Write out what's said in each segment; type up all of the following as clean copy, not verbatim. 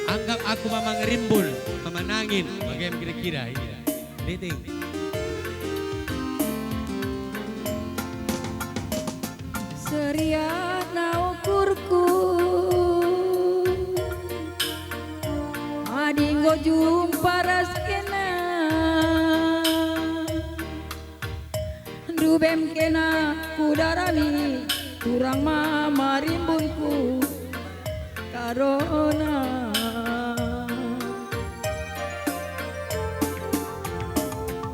Anggap aku mama ngerimbul, mama nangin. Bagaimana kira-kira? Iya. Dating. Seriana ukurku adinggo jumpa raskena dubem kena kudarani kurang mama rimbunku karona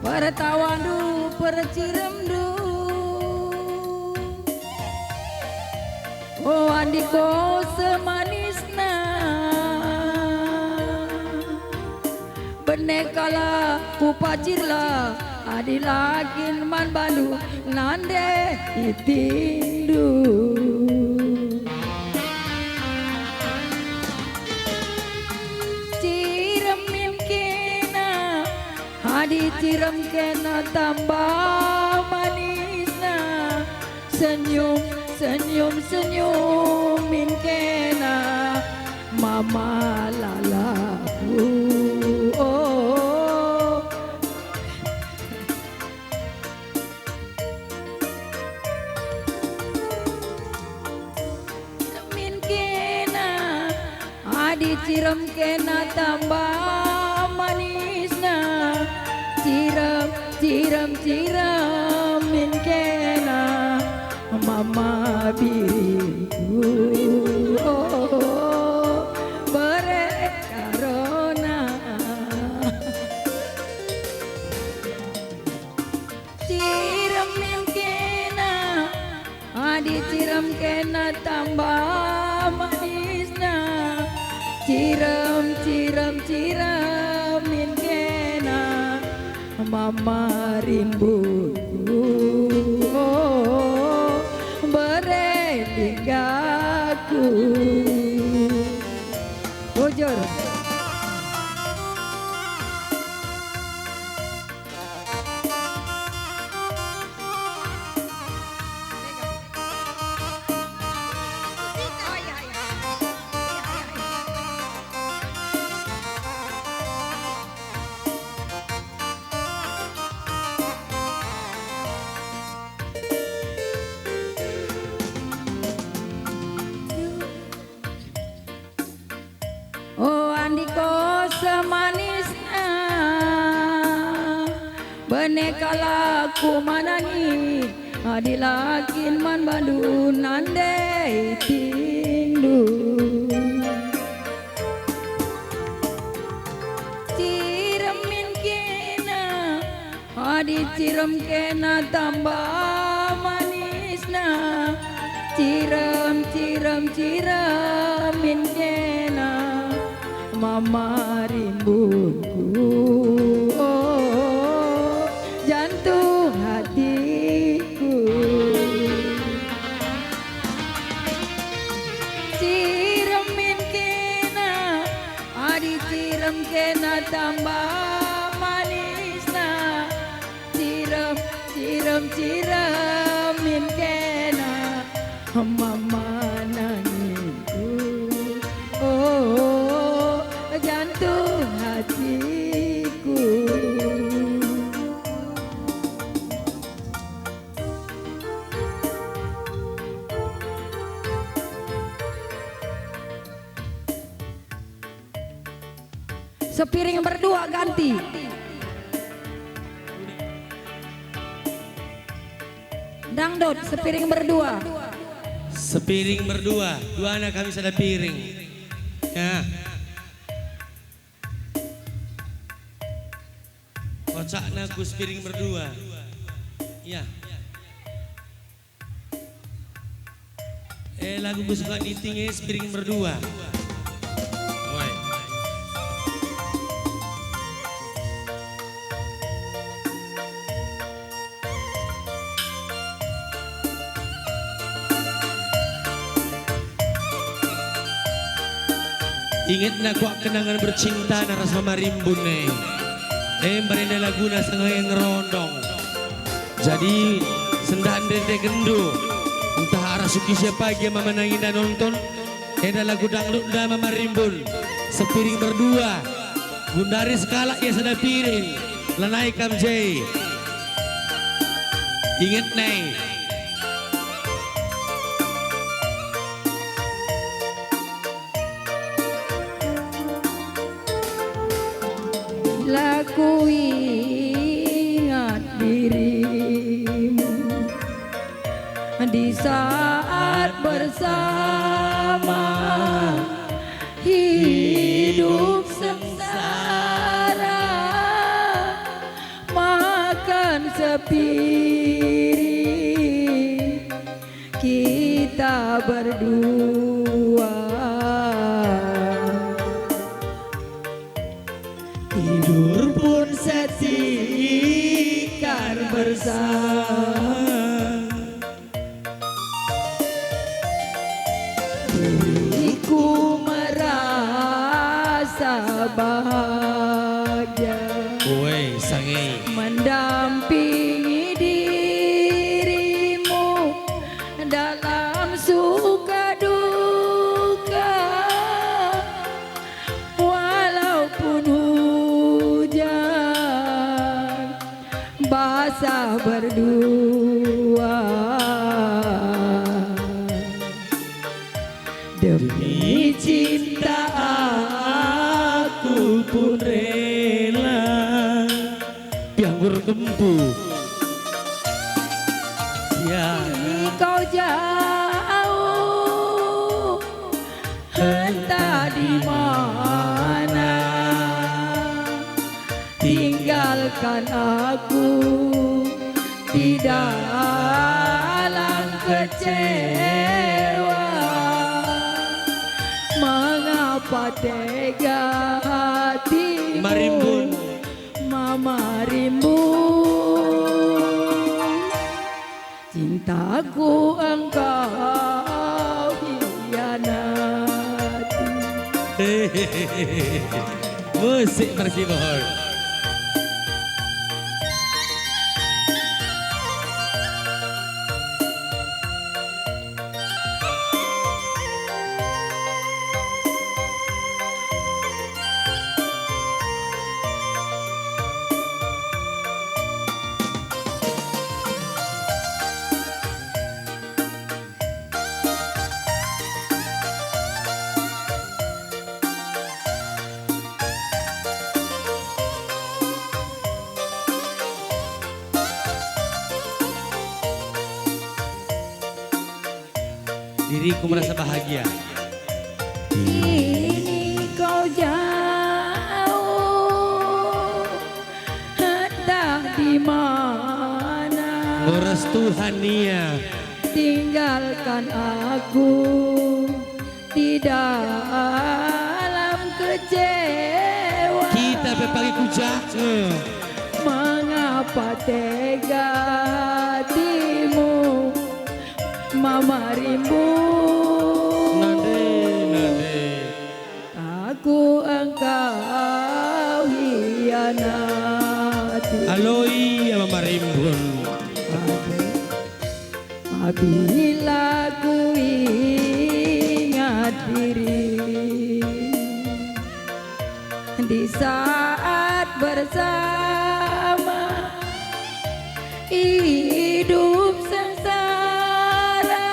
pertawandu perciremdu oh andiko semanisna benekala kupacirla adilakin man balu nande itindu ciremin kena adi cirem kena tambah manisna senyum senyum senyumin kena mama lalaku oh. Min kena adi cirem kena tambah manisna cirem cirem cirem min kena mama biriku oh, bere karona cirem yang kena adi cirem kena tambah manisna cirem cirem cirem min kena mama rimbuku oh, berelinggaku bujur oh andiko semanisna benekala ku manani adilakin man bandu nande tindu ciremin kena adi cirem kena tambah manisna cirem cirem ciremin kena mama rimbunku oh, jantung hatiku ciremin kena adi cirem kena tambah manisna cirem cirem ciremin kena mama nanginku oh, jantung hatiku sepiring berdua ganti dangdut sepiring berdua Sepiring berdua, dua anak kami ada piring. Ya. Kocakna ku sepiring berdua. Ya. Lagu ku suka nitingnya sepiring berdua. Oi. Ingat na kuak kenangan bercinta na rasa marimbun ne. Barenda laguna sengayang ngerondong. Jadi sendahan dede gendu. Entah arah suki siapa yang memenangi dan nonton. Eda lagu dangdut dan mama rimbun. sepiring berdua. Gundari sekala ya sudah piring. Lanai kamjai. Ingat nih. Laku ingat dirimu di saat bersama hidup sengsara, makan sepiring kita berdua. Tidur pun setikar bersama, diriku merasa bahagia Woi sangi mendampingi dirimu dalam suka duka, walaupun hujan basah berdua. Demi cinta aku pun rela pianggur kempu. Ya kau jauh entah di mana, tinggalkan aku di dalam kecewa. Mengapa tega hatimu Marimbun. Mama rimbun, cintaku engkau hianati. Musik bersibol. Diriku merasa bahagia. Kini kau jauh entah di mana, Ngurus Tuhan Nia. tinggalkan aku di dalam kecewa. Kita pagi kujak. Mengapa tega hatimu Mama rimbun, Nade. aku engkau hianati. Aloi ya Mama Rimbun. Apabila ku ingat diri di saat bersama hidup sengsara,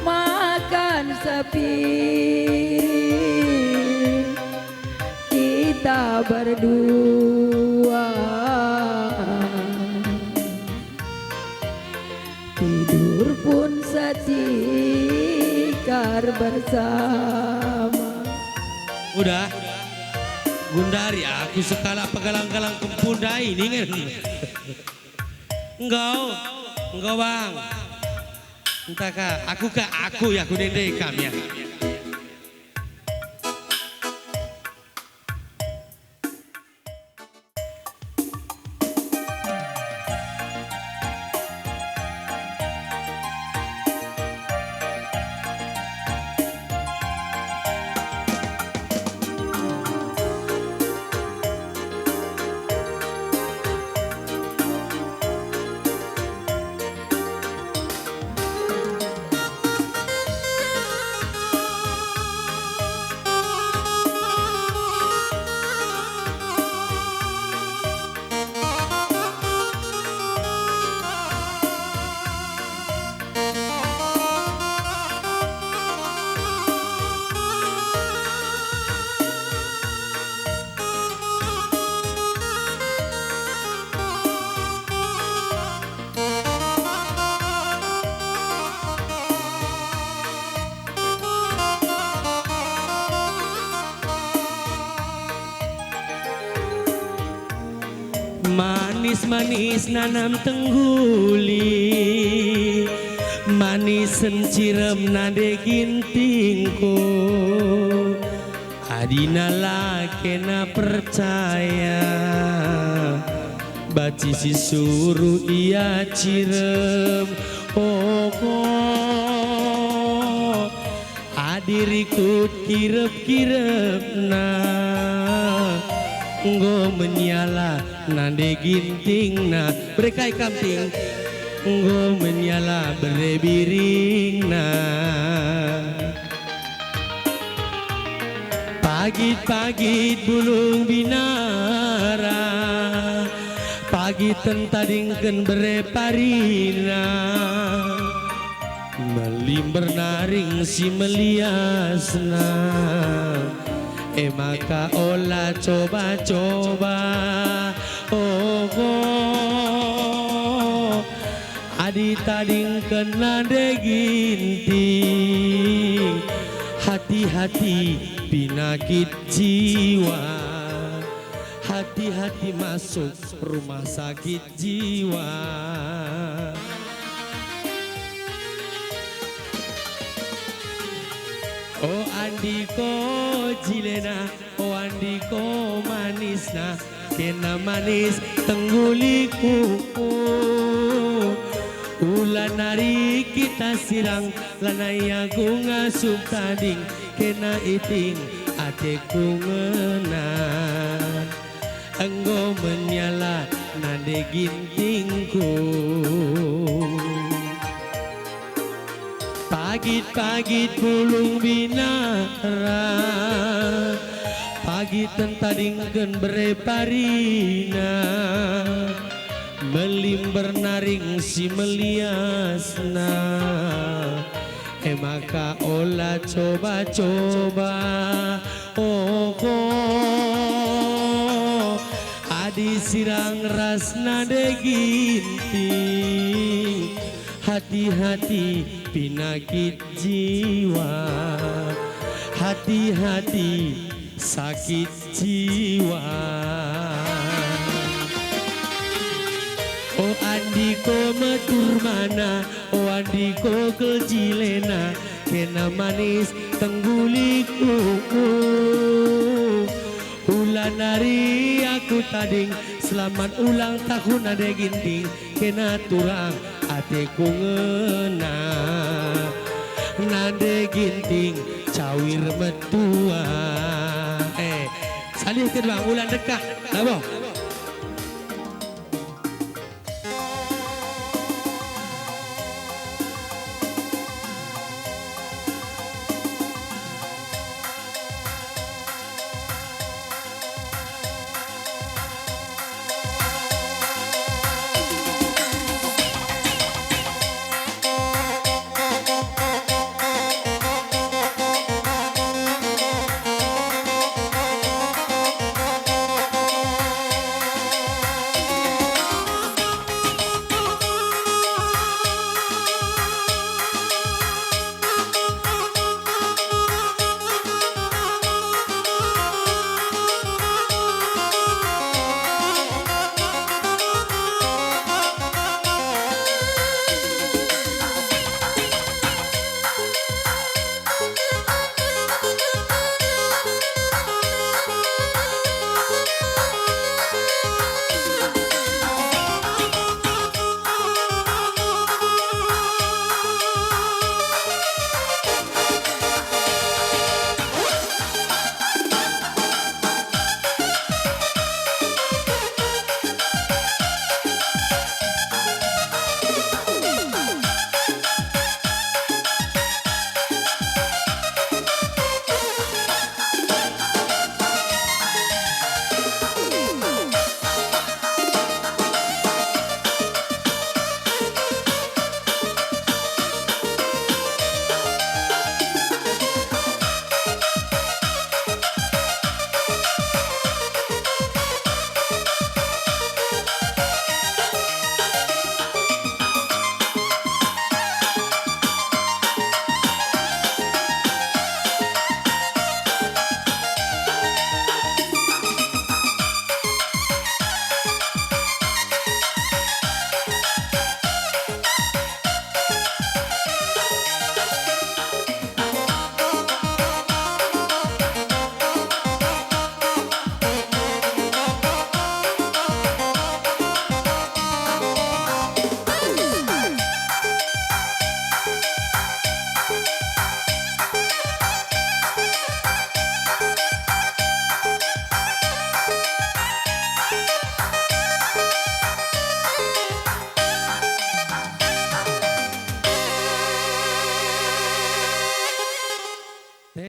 makan sepiring kita berdua. Tidur pun setikar bersama. Udah. Gundari aku sekala pegalang-galang kempunda ini kan. Enggak bang. Entah kak, aku ya aku dendekam ya. Manis-manis nanam tengguli, manis sencirem nade gintingku. Adina lakena percaya, baci si suruh ia cirem. Oh, oh. Adirikut kirep-kirep nah, nggo menyala nande ginting na berekai kamping, nggo menyala berebiring na. Pagit-pagit bulung binara, pagi tentadingken bereparina, melimber naring si meliasna. Maka olah coba-coba. Oh, oh. Adi tadingken nade ginting, hati-hati penyakit jiwa, hati-hati masuk rumah sakit jiwa. Oh andiko jilena, oh andiko manisna, kena manis tengguliku. Ulan hari kita sirang, lanaya ngasup tading, kena iting ateku ngenan. Enggo menyala nade gintingku. Pagit-pagit bulung binara, pagi tentadingken bereparina, melimber naring si meliasna. Maka olah coba-coba. Oh, oh. Adi sirang ras nade ginting, hati-hati penyakit jiwa, hati-hati sakit jiwa. Oh andiko metur mana, oh andiko kejilena, kena manis tengguliku. Ulan hari aku tading, selamat ulang tahun ade ginting, kena turang ateku ngena. Nade ginting cawir metua. Salih kedua ulan dekat, nabo.